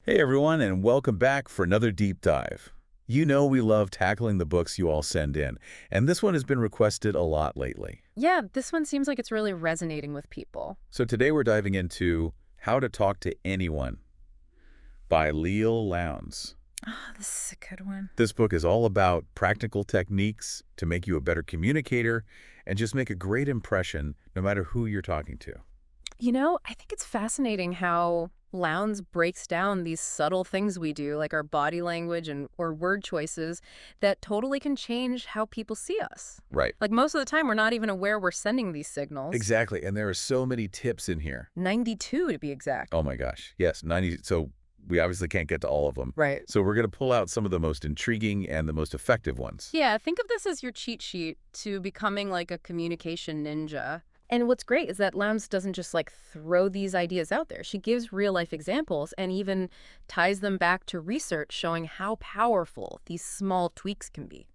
Hey everyone, and welcome back for another deep dive. You know we love tackling the books you all send in, and this one has been requested a lot lately. Yeah, this one seems like it's really resonating with people. So today we're diving into How to Talk to Anyone by Leil Lowndes. Oh, this is a good one. This book is all about practical techniques to make you a better communicator and just make a great impression no matter who you're talking to. I think it's fascinating how Lowndes breaks down these subtle things we do, like our body language or word choices, that totally can change how people see us. Right. Like most of the time, we're not even aware we're sending these signals. Exactly, and there are so many tips in here. 92 to be exact. Oh my gosh, yes, 90. So we obviously can't get to all of them. Right. So we're going to pull out some of the most intriguing and the most effective ones. Yeah, think of this as your cheat sheet to becoming like a communication ninja. And what's great is that Lowndes doesn't just like throw these ideas out there. She gives real life examples and even ties them back to research showing how powerful these small tweaks can be.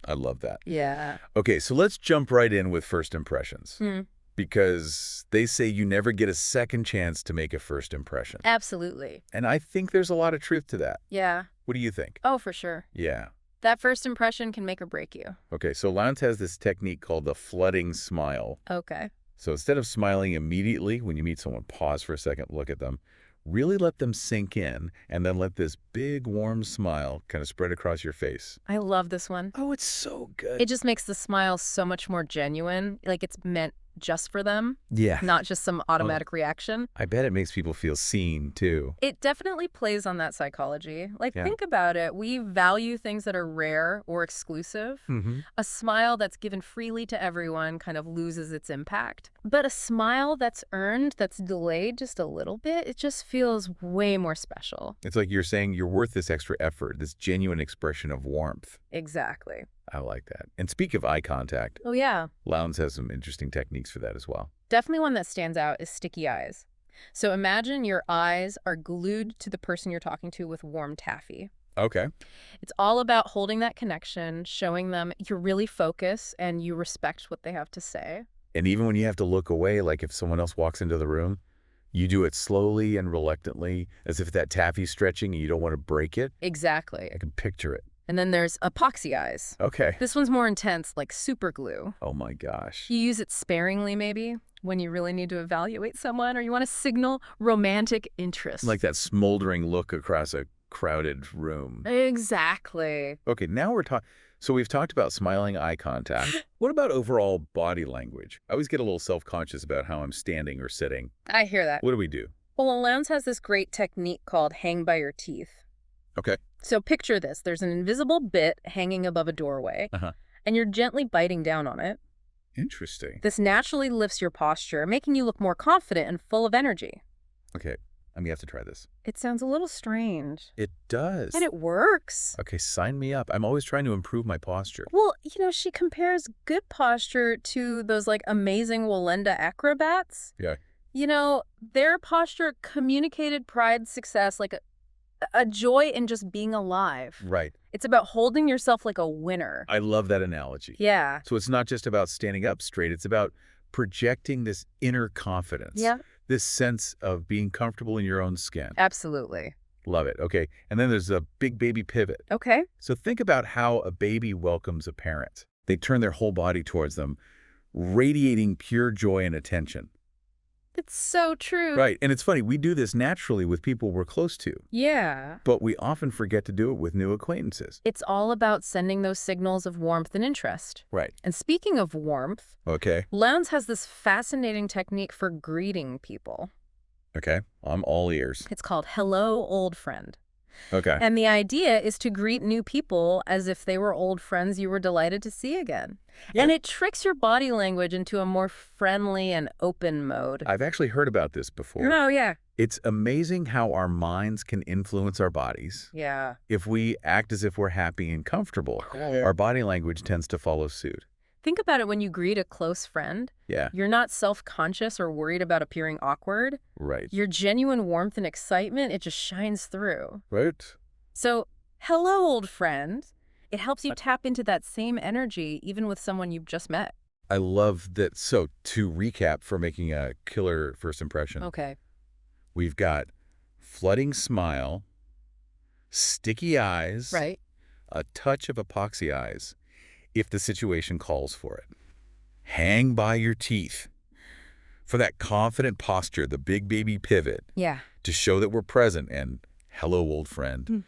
I love that. Yeah. Okay, so let's jump right in with first impressions. Hmm. Because they say you never get a second chance to make a first impression. Absolutely. And I think there's a lot of truth to that. Yeah. What do you think? Oh, for sure. Yeah. That first impression can make or break you. Okay, so Lowndes has this technique called the flooding smile. Okay. So instead of smiling immediately when you meet someone, pause for a second, look at them, really let them sink in, and then let this big, warm smile kind of spread across your face. I love this one. Oh, it's so good. It just makes the smile so much more genuine. Like it's meant just for them, Yeah. not just some automatic reaction. I bet it makes people feel seen, too. It definitely plays on that psychology. Like, Yeah. think about it. We value things that are rare or exclusive. Mm-hmm. A smile that's given freely to everyone kind of loses its impact. But a smile that's earned, that's delayed just a little bit, it just feels way more special. It's like you're saying you're worth this extra effort, this genuine expression of warmth. Exactly. I like that. And speak of eye contact, Oh, yeah. Lowndes has some interesting techniques for that as well. Definitely one that stands out is sticky eyes. So imagine your eyes are glued to the person you're talking to with warm taffy. Okay. It's all about holding that connection, showing them you're really focused and you respect what they have to say. And even when you have to look away, like if someone else walks into the room, you do it slowly and reluctantly, as if that taffy's stretching and you don't want to break it. Exactly. I can picture it. And then there's epoxy eyes. Okay. This one's more intense, like super glue. Oh my gosh. You use it sparingly, maybe, when you really need to evaluate someone or you want to signal romantic interest. Like that smoldering look across a crowded room. Exactly. Okay, now we're talking. So we've talked about smiling eye contact. What about overall body language? I always get a little self-conscious about how I'm standing or sitting. I hear that. What do we do? Well, Lowndes has this great technique called hang by your teeth. Okay. So picture this. There's an invisible bit hanging above a doorway, Uh-huh. and you're gently biting down on it. Interesting. This naturally lifts your posture, making you look more confident and full of energy. Okay, I'm gonna have to try this. It sounds a little strange. It does. And it works. Okay, sign me up. I'm always trying to improve my posture. Well, she compares good posture to those like amazing Walenda acrobats. Yeah. Their posture communicated pride, success, like a joy in just being alive. Right. It's about holding yourself like a winner. I love that analogy. Yeah. So it's not just about standing up straight. It's about projecting this inner confidence. Yeah. This sense of being comfortable in your own skin. Absolutely. Love it. Okay. And then there's a big baby pivot. Okay. So think about how a baby welcomes a parent. They turn their whole body towards them, radiating pure joy and attention. It's so true. Right. And it's funny, we do this naturally with people we're close to, Yeah. but we often forget to do it with new acquaintances. It's all about sending those signals of warmth and interest. Right. And speaking of warmth, Okay. Lowndes has this fascinating technique for greeting people. Okay. I'm all ears. It's called Hello, Old Friend. Okay. And the idea is to greet new people as if they were old friends you were delighted to see again. Yeah. And it tricks your body language into a more friendly and open mode. I've actually heard about this before. Oh, yeah. It's amazing how our minds can influence our bodies. Yeah. If we act as if we're happy and comfortable, our body language tends to follow suit. Think about it when you greet a close friend. Yeah. You're not self-conscious or worried about appearing awkward. Right. Your genuine warmth and excitement, it just shines through. Right. So, hello, old friend. It helps you tap into that same energy even with someone you've just met. I love that. So to recap for making a killer first impression, Okay. we've got flooding smile, sticky eyes, Right. a touch of epoxy eyes, if the situation calls for it. Hang by your teeth. For that confident posture, the big baby pivot, Yeah. to show that we're present and, hello, old friend, Hmm.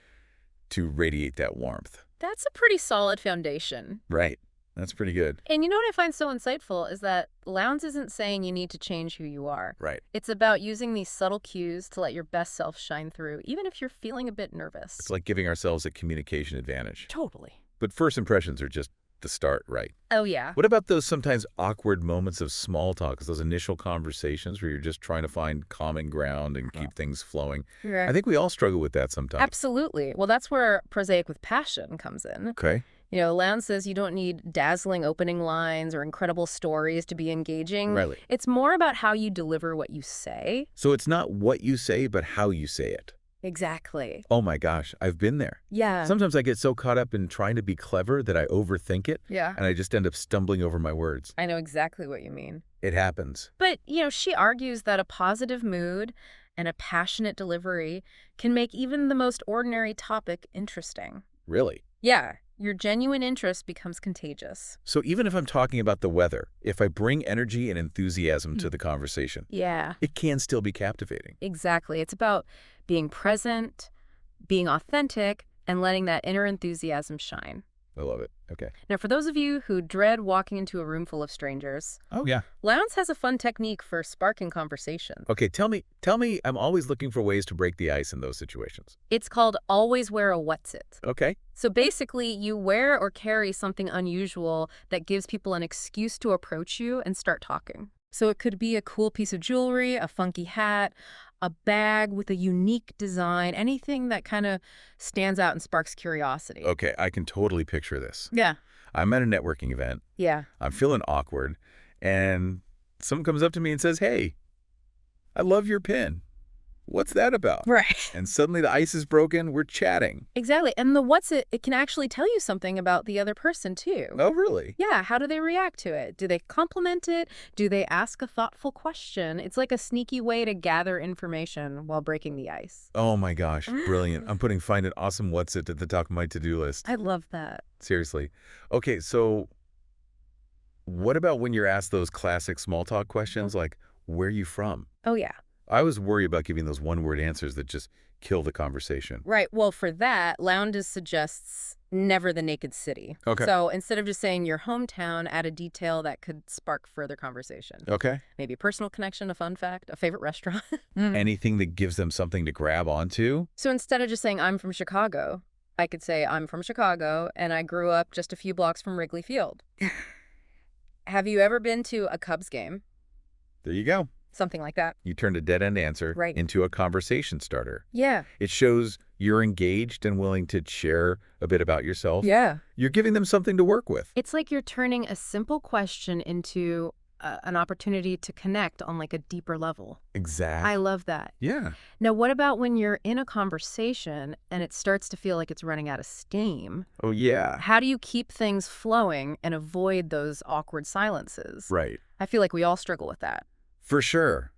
to radiate that warmth. That's a pretty solid foundation. Right. That's pretty good. And you know what I find so insightful is that Lowndes isn't saying you need to change who you are. Right. It's about using these subtle cues to let your best self shine through, even if you're feeling a bit nervous. It's like giving ourselves a communication advantage. Totally. But first impressions are just the start, right? Oh, yeah. What about those sometimes awkward moments of small talk, those initial conversations where you're just trying to find common ground and keep things flowing? I think we all struggle with that sometimes. Absolutely. Well, that's where prosaic with passion comes in. Okay. You know, Lowndes says you don't need dazzling opening lines or incredible stories to be engaging. Right. It's more about how you deliver what you say. So it's not what you say, but how you say it. Exactly. Oh my gosh, I've been there. Yeah. Sometimes I get so caught up in trying to be clever that I overthink it, Yeah. and I just end up stumbling over my words. I know exactly what you mean. It happens. But, you know, she argues that a positive mood and a passionate delivery can make even the most ordinary topic interesting. Really? Yeah. Your genuine interest becomes contagious. So even if I'm talking about the weather, if I bring energy and enthusiasm to the conversation, Yeah. it can still be captivating. Exactly. It's about being present, being authentic, and letting that inner enthusiasm shine. I love it. Okay. Now, for those of you who dread walking into a room full of strangers, Oh, yeah. Lowndes has a fun technique for sparking conversation. Okay, tell me, I'm always looking for ways to break the ice in those situations. It's called always wear a what's-it. Okay. So basically, you wear or carry something unusual that gives people an excuse to approach you and start talking. So it could be a cool piece of jewelry, a funky hat, a bag with a unique design, anything that kind of stands out and sparks curiosity. Okay, I can totally picture this. Yeah. I'm at a networking event. Yeah. I'm feeling awkward, and someone comes up to me and says, "Hey, I love your pin. What's that about?" Right. And suddenly the ice is broken. We're chatting. Exactly. And the what's-it, it can actually tell you something about the other person, too. Oh, really? Yeah, how do they react to it? Do they compliment it? Do they ask a thoughtful question? It's like a sneaky way to gather information while breaking the ice. Oh, my gosh. Brilliant. I'm putting find an awesome what's it at the top of my to-do list. I love that. Seriously. Okay, so what about when you're asked those classic small talk questions like, where are you from? Oh, yeah. I always worry about giving those one-word answers that just kill the conversation. Right. Well, for that, Lowndes suggests never the naked city. Okay. So instead of just saying your hometown, add a detail that could spark further conversation. Okay. Maybe a personal connection, a fun fact, a favorite restaurant. Anything that gives them something to grab onto? So instead of just saying I'm from Chicago, I could say I'm from Chicago and I grew up just a few blocks from Wrigley Field. Have you ever been to a Cubs game? There you go. Something like that. You turned a dead-end answer Right. into a conversation starter. Yeah. It shows you're engaged and willing to share a bit about yourself. Yeah. You're giving them something to work with. It's like you're turning a simple question into an opportunity to connect on like a deeper level. Exactly. I love that. Yeah. Now, what about when you're in a conversation and it starts to feel like it's running out of steam? Oh, yeah. How do you keep things flowing and avoid those awkward silences? Right. I feel like we all struggle with that. For sure.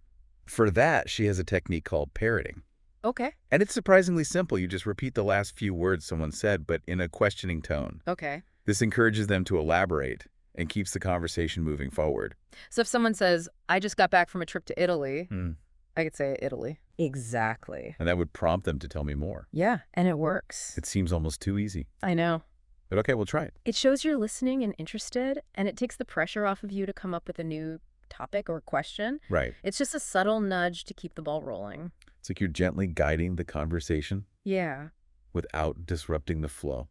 For that, she has a technique called parroting. Okay. And it's surprisingly simple. You just repeat the last few words someone said, but in a questioning tone. Okay. This encourages them to elaborate and keeps the conversation moving forward. So if someone says, I just got back from a trip to Italy, Hmm. I could say Italy. Exactly. And that would prompt them to tell me more. Yeah. And it works. It seems almost too easy. I know. But okay, we'll try it. It shows you're listening and interested, and it takes the pressure off of you to come up with a new topic or question. Right. It's just a subtle nudge to keep the ball rolling. It's like you're gently guiding the conversation Yeah. without disrupting the flow.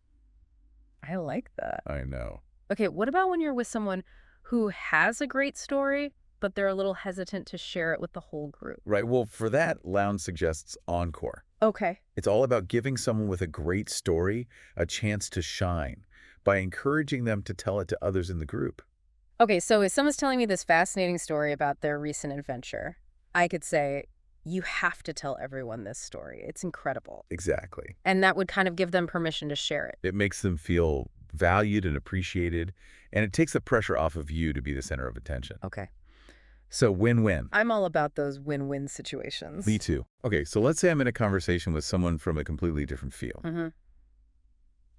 I like that. I know. Okay, what about when you're with someone who has a great story, but they're a little hesitant to share it with the whole group? Right. Well, for that, Lowndes suggests encore. Okay. It's all about giving someone with a great story a chance to shine by encouraging them to tell it to others in the group. Okay, so if someone's telling me this fascinating story about their recent adventure, I could say, you have to tell everyone this story. It's incredible. Exactly. And that would kind of give them permission to share it. It makes them feel valued and appreciated, and it takes the pressure off of you to be the center of attention. Okay. So win-win. I'm all about those win-win situations. Me too. Okay, so let's say I'm in a conversation with someone from a completely different field. Mm-hmm.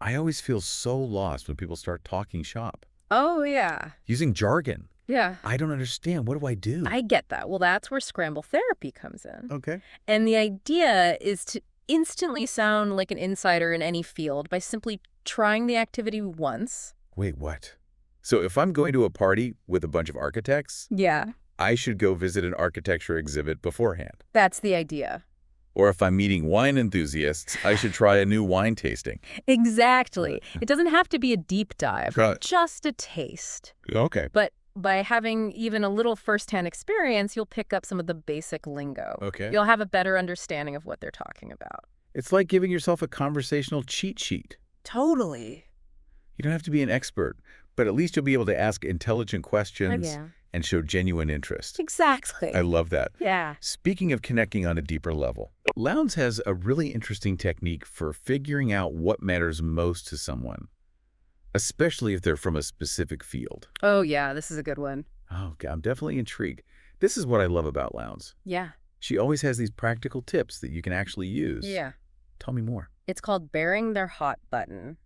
I always feel so lost when people start talking shop, Oh, yeah. using jargon. Yeah. I don't understand. What do I do? I get that. Well, that's where scramble therapy comes in. Okay. And the idea is to instantly sound like an insider in any field by simply trying the activity once. Wait, what? So if I'm going to a party with a bunch of architects, Yeah. I should go visit an architecture exhibit beforehand. That's the idea. Or if I'm meeting wine enthusiasts, I should try a new wine tasting. Exactly. It doesn't have to be a deep dive, Right. just a taste. Okay. But by having even a little firsthand experience, you'll pick up some of the basic lingo. Okay. You'll have a better understanding of what they're talking about. It's like giving yourself a conversational cheat sheet. Totally. You don't have to be an expert, but at least you'll be able to ask intelligent questions Yeah. and show genuine interest. Exactly. I love that. Yeah. Speaking of connecting on a deeper level, Lowndes has a really interesting technique for figuring out what matters most to someone, especially if they're from a specific field. Oh, yeah, this is a good one. Oh, God, I'm definitely intrigued. This is what I love about Lowndes. Yeah. She always has these practical tips that you can actually use. Yeah. Tell me more. It's called bearing their hot button.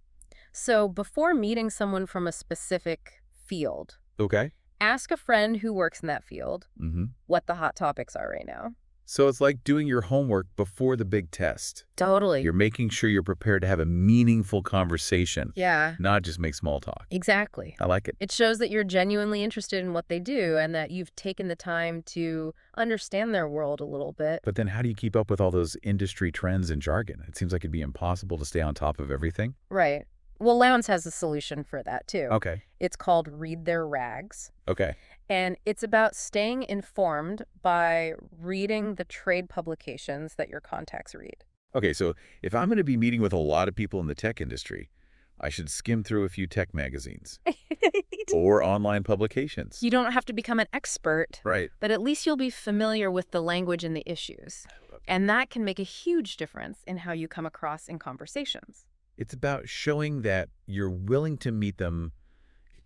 So before meeting someone from a specific field, Okay. ask a friend who works in that field Mm-hmm. what the hot topics are right now. So it's like doing your homework before the big test. Totally. You're making sure you're prepared to have a meaningful conversation, Yeah, not just make small talk. exactly. I like it. It shows that you're genuinely interested in what they do and that you've taken the time to understand their world a little bit. But then how do you keep up with all those industry trends and jargon? It seems like it'd be impossible to stay on top of everything. Right. Well, Lowndes has a solution for that, too. Okay. It's called Read Their Rags. Okay. And it's about staying informed by reading the trade publications that your contacts read. Okay, so if I'm going to be meeting with a lot of people in the tech industry, I should skim through a few tech magazines or online publications. You don't have to become an expert, Right. but at least you'll be familiar with the language and the issues. And that can make a huge difference in how you come across in conversations. It's about showing that you're willing to meet them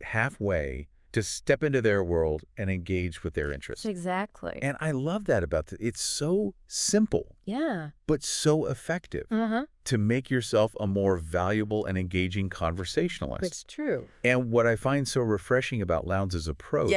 halfway to step into their world and engage with their interests. Exactly. And I love that about it. It's so simple, Yeah. but so effective Uh-huh. to make yourself a more valuable and engaging conversationalist. It's true. And what I find so refreshing about Lowndes' approach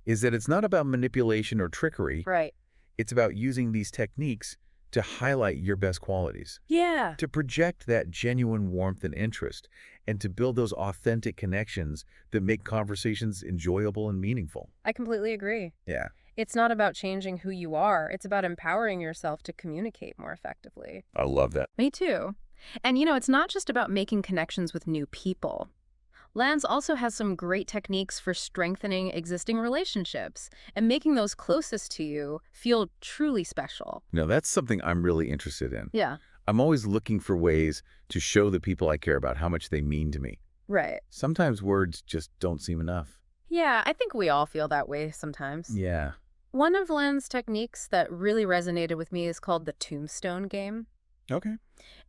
is that it's not about manipulation or trickery. Right. It's about using these techniques to highlight your best qualities, Yeah. to project that genuine warmth and interest, and to build those authentic connections that make conversations enjoyable and meaningful. I completely agree. Yeah. It's not about changing who you are. It's about empowering yourself to communicate more effectively. I love that. Me too. And it's not just about making connections with new people. Lowndes also has some great techniques for strengthening existing relationships and making those closest to you feel truly special. Now, that's something I'm really interested in. Yeah. I'm always looking for ways to show the people I care about how much they mean to me. Right. Sometimes words just don't seem enough. Yeah, I think we all feel that way sometimes. Yeah. One of Lowndes' techniques that really resonated with me is called the tombstone game. Okay.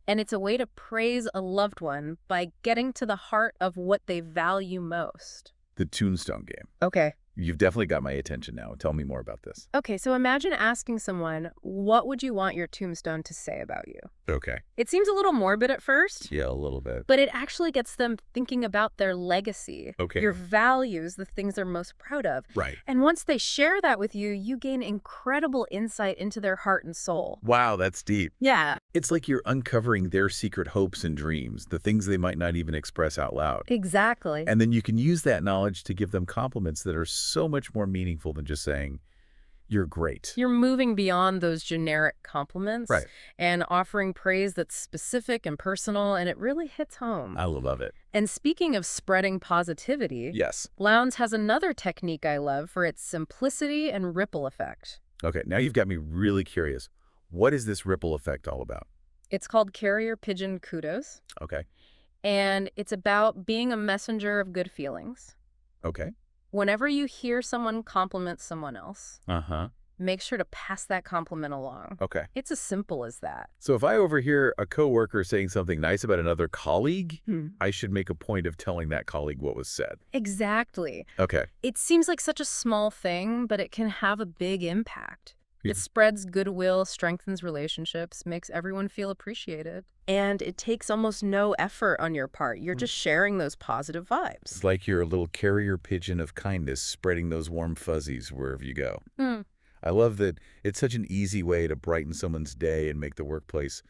And it's a way to praise a loved one by getting to the heart of what they value most. The tombstone game. Okay. You've definitely got my attention now. Tell me more about this. Okay, so imagine asking someone, what would you want your tombstone to say about you? Okay. It seems a little morbid at first, Yeah, a little bit. but it actually gets them thinking about their legacy, Okay. your values, the things they're most proud of. Right. And once they share that with you, you gain incredible insight into their heart and soul. Wow, that's deep. Yeah. It's like you're uncovering their secret hopes and dreams, the things they might not even express out loud. Exactly. And then you can use that knowledge to give them compliments that are so much more meaningful than just saying, you're great. You're moving beyond those generic compliments Right. and offering praise that's specific and personal, and it really hits home. I love it. And speaking of spreading positivity, Yes. Lowndes has another technique I love for its simplicity and ripple effect. Okay, now you've got me really curious. What is this ripple effect all about? It's called carrier pigeon kudos, Okay. and it's about being a messenger of good feelings. Okay. Whenever you hear someone compliment someone else, Uh-huh. make sure to pass that compliment along. Okay. It's as simple as that. So if I overhear a coworker saying something nice about another colleague, I should make a point of telling that colleague what was said. Exactly. Okay. It seems like such a small thing, but it can have a big impact. Yeah. It spreads goodwill, strengthens relationships, makes everyone feel appreciated. And it takes almost no effort on your part. You're just sharing those positive vibes. It's like you're a little carrier pigeon of kindness, spreading those warm fuzzies wherever you go. I love that it's such an easy way to brighten someone's day and make the workplace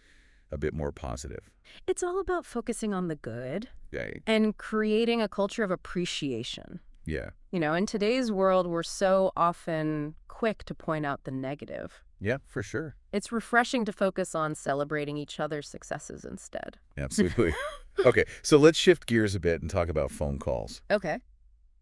a bit more positive. It's all about focusing on the good Yeah. and creating a culture of appreciation. Yeah. You know, in today's world, we're so often quick to point out the negative. Yeah, for sure. It's refreshing to focus on celebrating each other's successes instead. Absolutely. Okay, so let's shift gears a bit and talk about phone calls. Okay.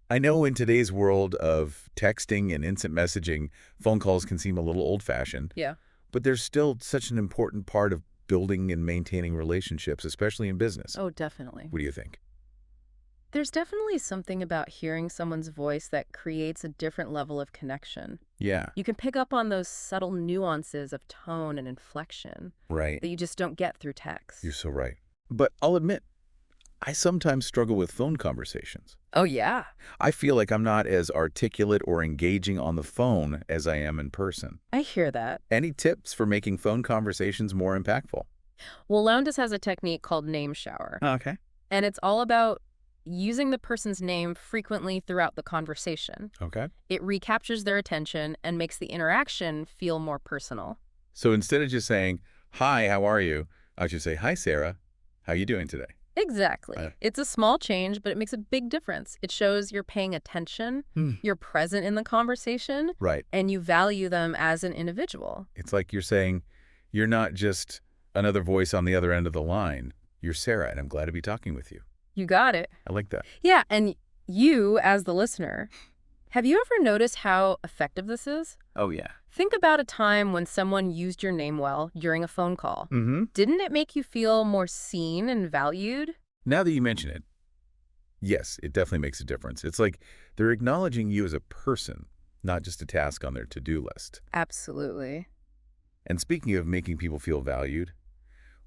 I know in today's world of texting and instant messaging, phone calls can seem a little old-fashioned. Yeah. But they're still such an important part of building and maintaining relationships, especially in business. Oh, definitely. What do you think? There's definitely something about hearing someone's voice that creates a different level of connection. Yeah. You can pick up on those subtle nuances of tone and inflection Right. that you just don't get through text. You're so right. But I'll admit, I sometimes struggle with phone conversations. Oh, yeah. I feel like I'm not as articulate or engaging on the phone as I am in person. I hear that. Any tips for making phone conversations more impactful? Well, Lowndes has a technique called name shower. Okay. And it's all about using the person's name frequently throughout the conversation. Okay. It recaptures their attention and makes the interaction feel more personal. So instead of just saying, "Hi, how are you?" I should say, "Hi, Sarah. How you doing today?" Exactly. It's a small change, but it makes a big difference. It shows you're paying attention, you're present in the conversation, Right. and you value them as an individual. It's like you're saying, you're not just another voice on the other end of the line. You're Sarah, and I'm glad to be talking with you. You got it. I like that. Yeah, and you, as the listener, have you ever noticed how effective this is? Oh, yeah. Think about a time when someone used your name well during a phone call. Mm-hmm. Didn't it make you feel more seen and valued? Now that you mention it, yes, it definitely makes a difference. It's like they're acknowledging you as a person, not just a task on their to-do list. Absolutely. And speaking of making people feel valued,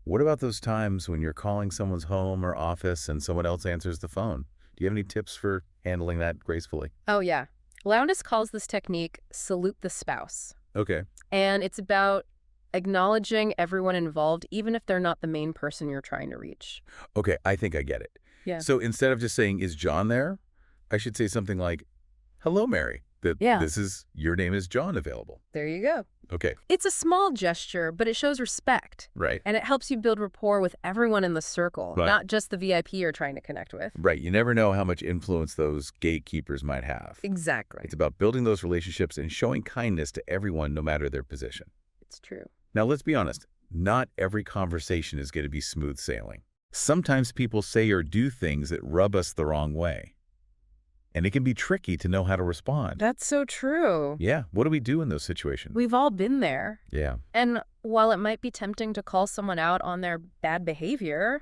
what about those times when you're calling someone's home or office and someone else answers the phone? Do you have any tips for handling that gracefully? Oh, yeah. Lowndes calls this technique salute the spouse. Okay. And it's about acknowledging everyone involved, even if they're not the main person you're trying to reach. Okay, I think I get it. Yeah. So instead of just saying, "Is John there?" I should say something like, "Hello, Mary. Yeah. Your name is John available." There you go. Okay. It's a small gesture, but it shows respect. Right. And it helps you build rapport with everyone in the circle, Right. not just the VIP you're trying to connect with. Right. You never know how much influence those gatekeepers might have. Exactly. It's about building those relationships and showing kindness to everyone, no matter their position. It's true. Now, let's be honest. Not every conversation is going to be smooth sailing. Sometimes people say or do things that rub us the wrong way. And it can be tricky to know how to respond. That's so true. Yeah. What do we do in those situations? We've all been there. Yeah. And while it might be tempting to call someone out on their bad behavior,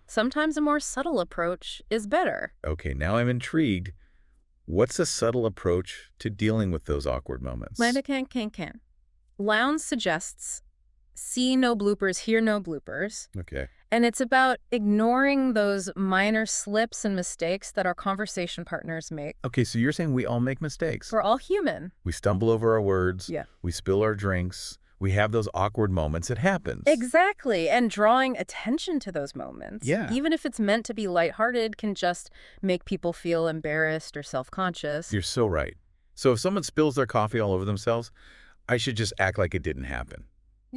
sometimes a more subtle approach is better. Okay, now I'm intrigued. What's a subtle approach to dealing with those awkward moments? Can. Lowndes suggests see no bloopers, hear no bloopers. Okay. And it's about ignoring those minor slips and mistakes that our conversation partners make. Okay, so you're saying we all make mistakes. We're all human. We stumble over our words. Yeah. We spill our drinks. We have those awkward moments. It happens. Exactly. And drawing attention to those moments, Yeah. even if it's meant to be lighthearted, can just make people feel embarrassed or self-conscious. You're so right. So if someone spills their coffee all over themselves, I should just act like it didn't happen.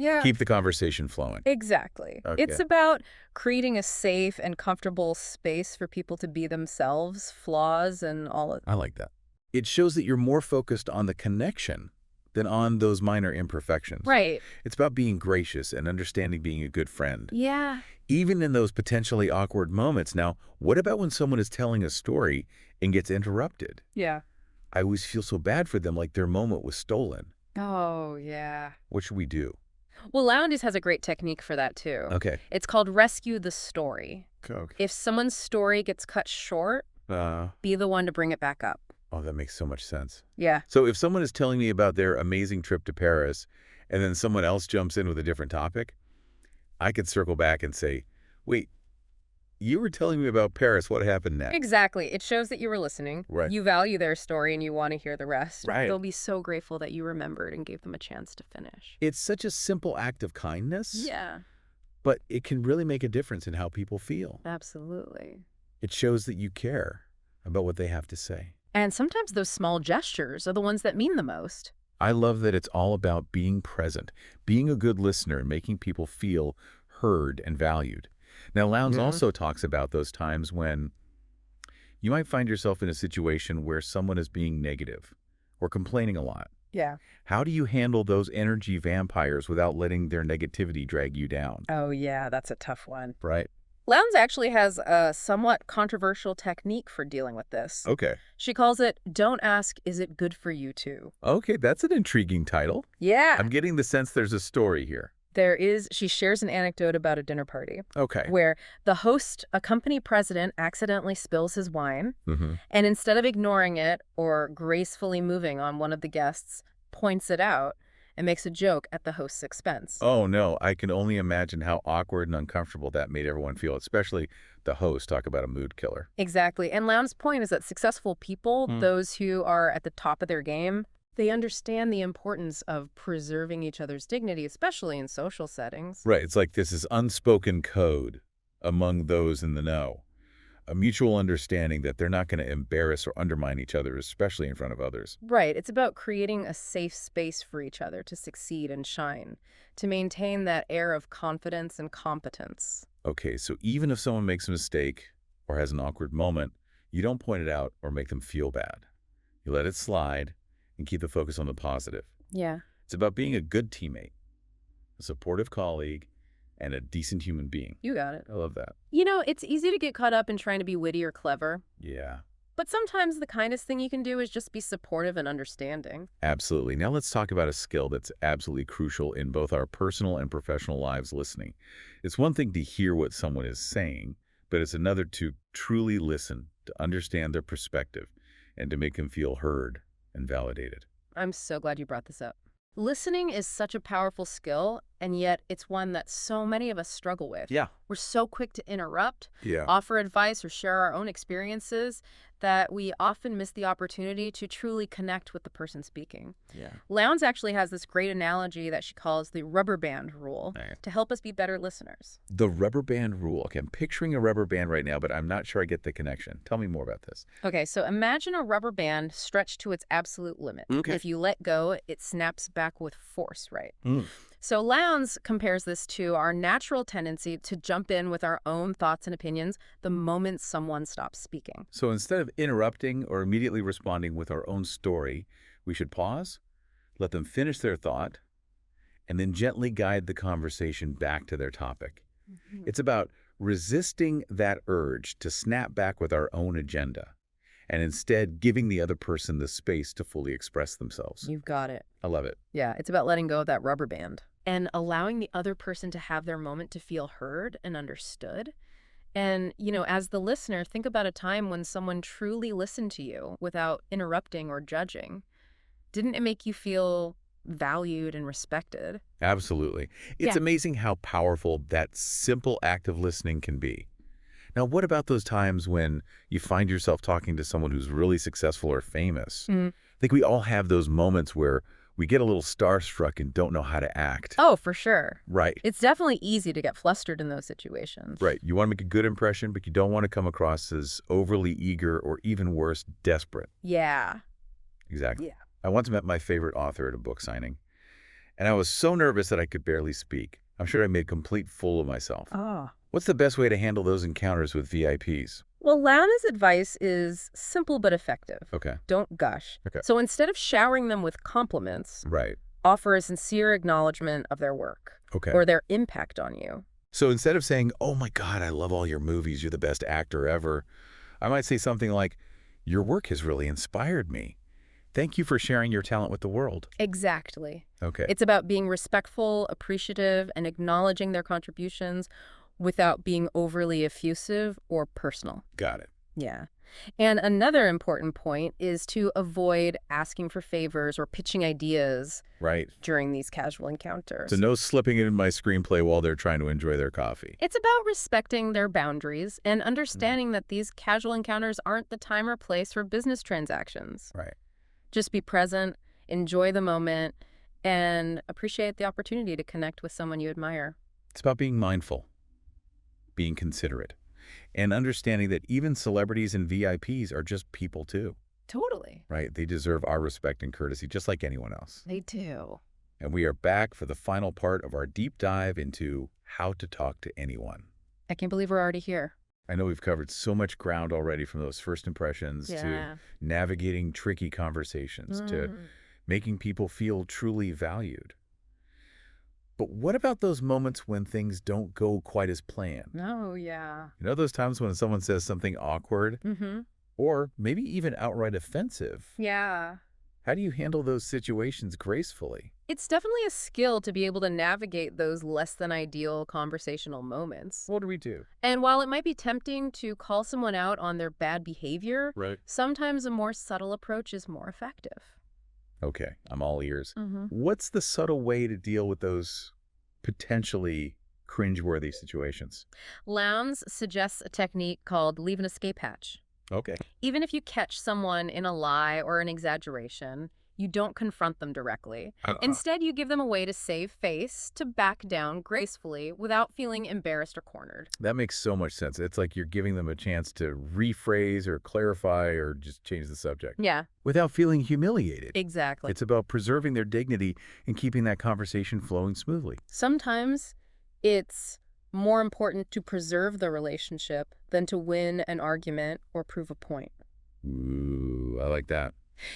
Yeah. Keep the conversation flowing. Exactly. Okay. It's about creating a safe and comfortable space for people to be themselves, flaws and all of I like that. It shows that you're more focused on the connection than on those minor imperfections. Right. It's about being gracious and understanding being a good friend. Yeah. Even in those potentially awkward moments. Now, what about when someone is telling a story and gets interrupted? Yeah. I always feel so bad for them, like their moment was stolen. Oh, yeah. What should we do? Well, Lowndes has a great technique for that, too. Okay. It's called rescue the story. Okay. If someone's story gets cut short, be the one to bring it back up. Oh, that makes so much sense. Yeah. So if someone is telling me about their amazing trip to Paris and then someone else jumps in with a different topic, I could circle back and say, wait, you were telling me about Paris. What happened next? Exactly. It shows that you were listening. Right. You value their story and you want to hear the rest. Right. They'll be so grateful that you remembered and gave them a chance to finish. It's such a simple act of kindness. Yeah, But it can really make a difference in how people feel. absolutely. It shows that you care about what they have to say. And sometimes those small gestures are the ones that mean the most. I love that it's all about being present, being a good listener, and making people feel heard and valued. Now, Lowndes also talks about those times when you might find yourself in a situation where someone is being negative or complaining a lot. Yeah. How do you handle those energy vampires without letting their negativity drag you down? Oh, yeah, that's a tough one. Right? Lowndes actually has a somewhat controversial technique for dealing with this. Okay. She calls it, don't ask, is it good for you too? Okay, that's an intriguing title. Yeah. I'm getting the sense there's a story here. She shares an anecdote about a dinner party Okay. where the host, a company president, accidentally spills his wine, and instead of ignoring it or gracefully moving on one of the guests, points it out and makes a joke at the host's expense. Oh, no. I can only imagine how awkward and uncomfortable that made everyone feel, especially the host. Talk about a mood killer. Exactly. And Lowndes' point is that successful people, those who are at the top of their game, they understand the importance of preserving each other's dignity, especially in social settings. Right. It's like this is unspoken code among those in the know. A mutual understanding that they're not going to embarrass or undermine each other, especially in front of others. Right. It's about creating a safe space for each other to succeed and shine, to maintain that air of confidence and competence. Okay, so even if someone makes a mistake or has an awkward moment, you don't point it out or make them feel bad. You let it slide and keep the focus on the positive. Yeah. It's about being a good teammate, a supportive colleague, and a decent human being. You got it. I love that. You know, it's easy to get caught up in trying to be witty or clever, Yeah, but sometimes the kindest thing you can do is just be supportive and understanding. absolutely. Now let's talk about a skill that's absolutely crucial in both our personal and professional lives, listening. It's one thing to hear what someone is saying, but it's another to truly listen, to understand their perspective, and to make them feel heard and validated. I'm so glad you brought this up. Listening is such a powerful skill, and yet it's one that so many of us struggle with. Yeah. We're so quick to interrupt, Yeah. offer advice, or share our own experiences that we often miss the opportunity to truly connect with the person speaking. Yeah. Lowndes actually has this great analogy that she calls the rubber band rule Right. to help us be better listeners. The rubber band rule. Okay, I'm picturing a rubber band right now, but I'm not sure I get the connection. Tell me more about this. Okay, so imagine a rubber band stretched to its absolute limit. Okay. If you let go, it snaps back with force, right? Mm. So Lowndes compares this to our natural tendency to jump in with our own thoughts and opinions the moment someone stops speaking. So instead of interrupting or immediately responding with our own story, we should pause, let them finish their thought, and then gently guide the conversation back to their topic. It's about resisting that urge to snap back with our own agenda and instead giving the other person the space to fully express themselves. You've got it. I love it. Yeah, it's about letting go of that rubber band and allowing the other person to have their moment to feel heard and understood. And, you know, as the listener, think about a time when someone truly listened to you without interrupting or judging. Didn't it make you feel valued and respected? Absolutely. It's Yeah. amazing how powerful that simple act of listening can be. Now, what about those times when you find yourself talking to someone who's really successful or famous? I think we all have those moments where we get a little starstruck and don't know how to act. Oh, for sure. Right. It's definitely easy to get flustered in those situations. Right. You want to make a good impression, but you don't want to come across as overly eager or even worse, desperate. Yeah. Exactly. Yeah. I once met my favorite author at a book signing, and I was so nervous that I could barely speak. I'm sure I made a complete fool of myself. Oh. What's the best way to handle those encounters with VIPs? Well, Lowndes' advice is simple but effective. Okay. Don't gush. Okay. So instead of showering them with compliments, Right. offer a sincere acknowledgement of their work Okay. or their impact on you. So instead of saying, "Oh my God, I love all your movies, you're the best actor ever," I might say something like, "Your work has really inspired me. Thank you for sharing your talent with the world." Exactly. Okay. It's about being respectful, appreciative, and acknowledging their contributions without being overly effusive or personal. Got it. Yeah. And another important point is to avoid asking for favors or pitching ideas Right. during these casual So encounters. no slipping it in my screenplay while they're trying to enjoy their coffee. It's about respecting their boundaries and Mm. understanding that these casual encounters aren't the time or place for business transactions. Right. Just be present, enjoy the moment, and appreciate the opportunity to connect with someone you admire. It's about being mindful, being considerate, and understanding that even celebrities and VIPs are just people too, Totally. right? They deserve our respect and courtesy just like anyone else. They do. And we are back for the final part of our deep dive into how to talk to anyone. I can't believe we're already here. I know we've covered so much ground already, from those first impressions to navigating tricky conversations to making people feel truly valued. But what about those moments when things don't go quite as planned? Oh, yeah. You know, those times when someone says something awkward Mm-hmm. or maybe even outright offensive? Yeah. How do you handle those situations gracefully? It's definitely a skill to be able to navigate those less than ideal conversational moments. What do we do? And while it might be tempting to call someone out on their bad behavior, Right. sometimes a more subtle approach is more effective. Okay, I'm all ears. Mm-hmm. What's the subtle way to deal with those potentially cringeworthy situations? Lowndes suggests a technique called leave an escape hatch. Okay. Even if you catch someone in a lie or an exaggeration, you don't confront them directly. Instead, you give them a way to save face, to back down gracefully without feeling embarrassed or cornered. That makes so much sense. It's like you're giving them a chance to rephrase or clarify or just change the subject Yeah, without feeling humiliated. exactly. It's about preserving their dignity and keeping that conversation flowing smoothly. Sometimes it's more important to preserve the relationship than to win an argument or prove a point. Ooh, I like that.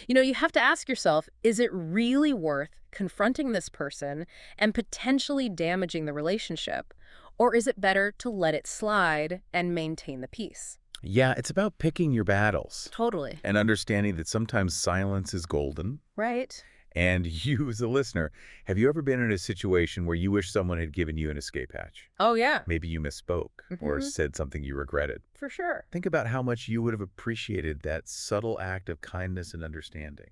You know, you have to ask yourself, is it really worth confronting this person and potentially damaging the relationship? Or is it better to let it slide and maintain the peace? Yeah, it's about picking your battles Totally. and understanding that sometimes silence is golden. Right? And you, as a listener, have you ever been in a situation where you wish someone had given you an escape hatch? Oh, yeah, Maybe you misspoke or Mhm. said something you regretted. for sure. Think about how much you would have appreciated that subtle act of kindness and understanding.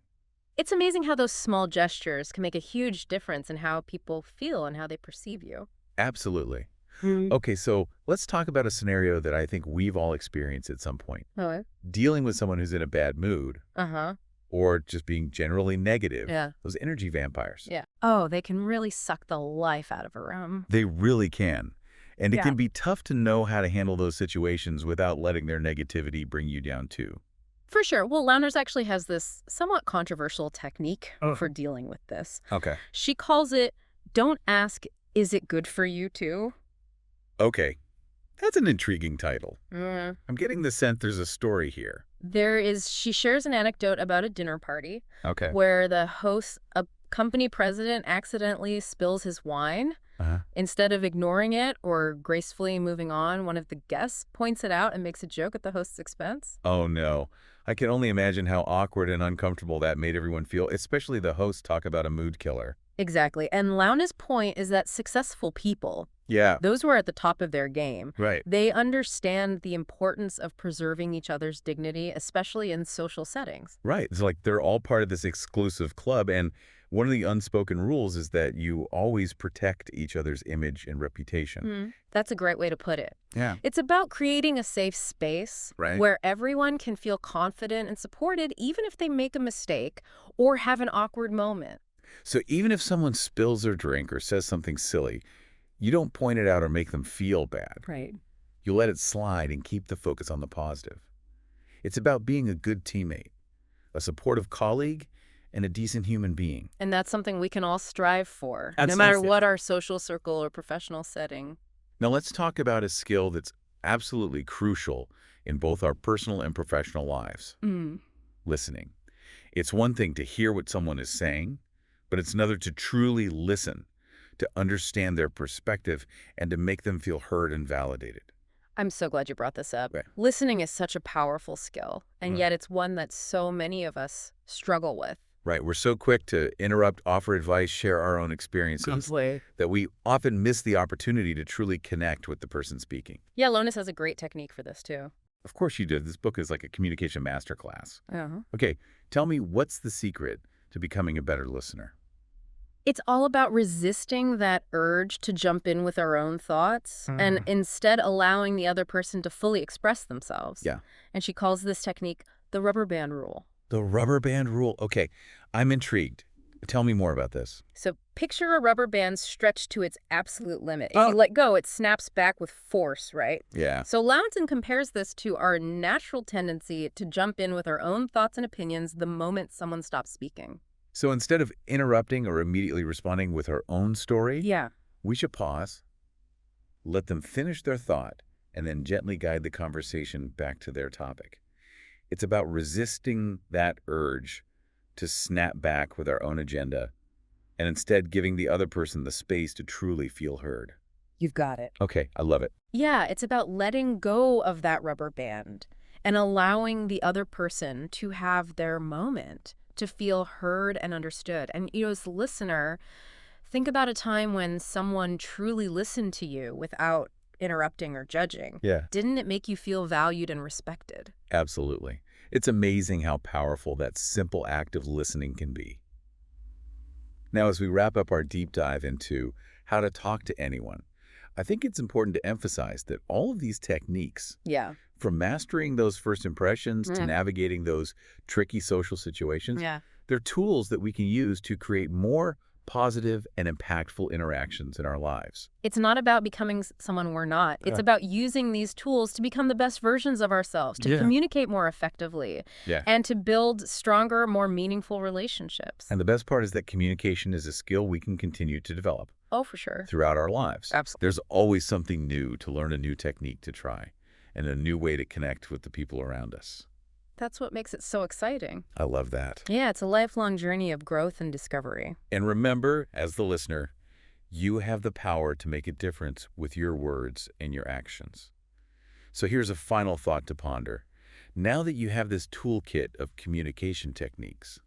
It's amazing how those small gestures can make a huge difference in how people feel and how they perceive you. Absolutely. Mm. Okay, so let's talk about a scenario that I think we've all experienced at some point. Oh, Dealing with someone who's in a bad mood uh-huh. or just being generally negative. Yeah. Those energy vampires. Yeah. Oh, they can really suck the life out of a room. They really can. And it Yeah. can be tough to know how to handle those situations without letting their negativity bring you down too. For sure. Well, Lowndes actually has this somewhat controversial technique for dealing with this. Okay. She calls it, don't ask, is it good for you too? Okay. That's an intriguing title. Mm. I'm getting the sense there's a story here. She shares an anecdote about a dinner party Okay. where a company president accidentally spills his wine. Uh-huh. Instead of ignoring it or gracefully moving on, one of the guests points it out and makes a joke at the host's expense. Oh, no. I can only imagine how awkward and uncomfortable that made everyone feel, especially the host talk about a mood killer. Exactly. And Lowndes' point is that successful people, Yeah. those who are at the top of their game, Right. they understand the importance of preserving each other's dignity, especially in social settings. Right. It's like they're all part of this exclusive club, and one of the unspoken rules is that you always protect each other's image and reputation. That's a great way to put it. Yeah. It's about creating a safe space Right. where everyone can feel confident and supported, even if they make a mistake or have an awkward moment. So even if someone spills their drink or says something silly, you don't point it out or make them feel bad. Right. You let it slide and keep the focus on the positive. It's about being a good teammate, a supportive colleague, and a decent human being. And that's something we can all strive for, That's no matter nice. what our social circle or professional setting. Now let's talk about a skill that's absolutely crucial in both our personal and professional lives. Listening. It's one thing to hear what someone is saying, but it's another to truly listen, to understand their perspective, and to make them feel heard and validated. I'm so glad you brought this up. Right. Listening is such a powerful skill, and yet it's one that so many of us struggle with. Right. We're so quick to interrupt, offer advice, share our own experiences that we often miss the opportunity to truly connect with the person speaking. Yeah, Lowndes has a great technique for this, too. Of course you did. This book is like a communication masterclass. Uh-huh. Okay, tell me, what's the secret to becoming a better listener? It's all about resisting that urge to jump in with our own thoughts and instead allowing the other person to fully express themselves. Yeah. And she calls this technique the rubber band rule. The rubber band rule. Okay, I'm intrigued. Tell me more about this. So picture a rubber band stretched to its absolute limit. If you let go, it snaps back with force, right? Yeah. So Lowndes compares this to our natural tendency to jump in with our own thoughts and opinions the moment someone stops speaking. So instead of interrupting or immediately responding with our own story, Yeah. we should pause, let them finish their thought, and then gently guide the conversation back to their topic. It's about resisting that urge to snap back with our own agenda and instead giving the other person the space to truly feel heard. You've got it. Okay, I love it. Yeah, it's about letting go of that rubber band and allowing the other person to have their moment, to feel heard and understood. And, as the listener, think about a time when someone truly listened to you without interrupting or judging. Yeah. Didn't it make you feel valued and respected? Absolutely. It's amazing how powerful that simple act of listening can be. Now, as we wrap up our deep dive into how to talk to anyone, I think it's important to emphasize that all of these techniques, Yeah. from mastering those first impressions to navigating those tricky social situations, they're tools that we can use to create more positive and impactful interactions in our lives. It's not about becoming someone we're not. It's about using these tools to become the best versions of ourselves, to communicate more effectively, and to build stronger, more meaningful relationships. And the best part is that communication is a skill we can continue to develop. Oh, for sure. Throughout our lives. Absolutely. There's always something new to learn, a new technique to try, and a new way to connect with the people around us. That's what makes it so exciting. I love that. Yeah, it's a lifelong journey of growth and discovery. And remember, as the listener, you have the power to make a difference with your words and your actions. So here's a final thought to ponder. Now that you have this toolkit of communication techniques,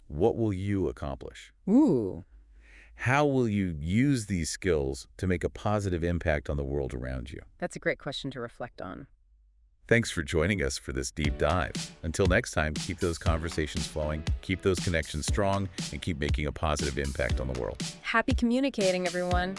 what will you accomplish? Ooh. How will you use these skills to make a positive impact on the world around you? That's a great question to reflect on. Thanks for joining us for this deep dive. Until next time, keep those conversations flowing, keep those connections strong, and keep making a positive impact on the world. Happy communicating, everyone.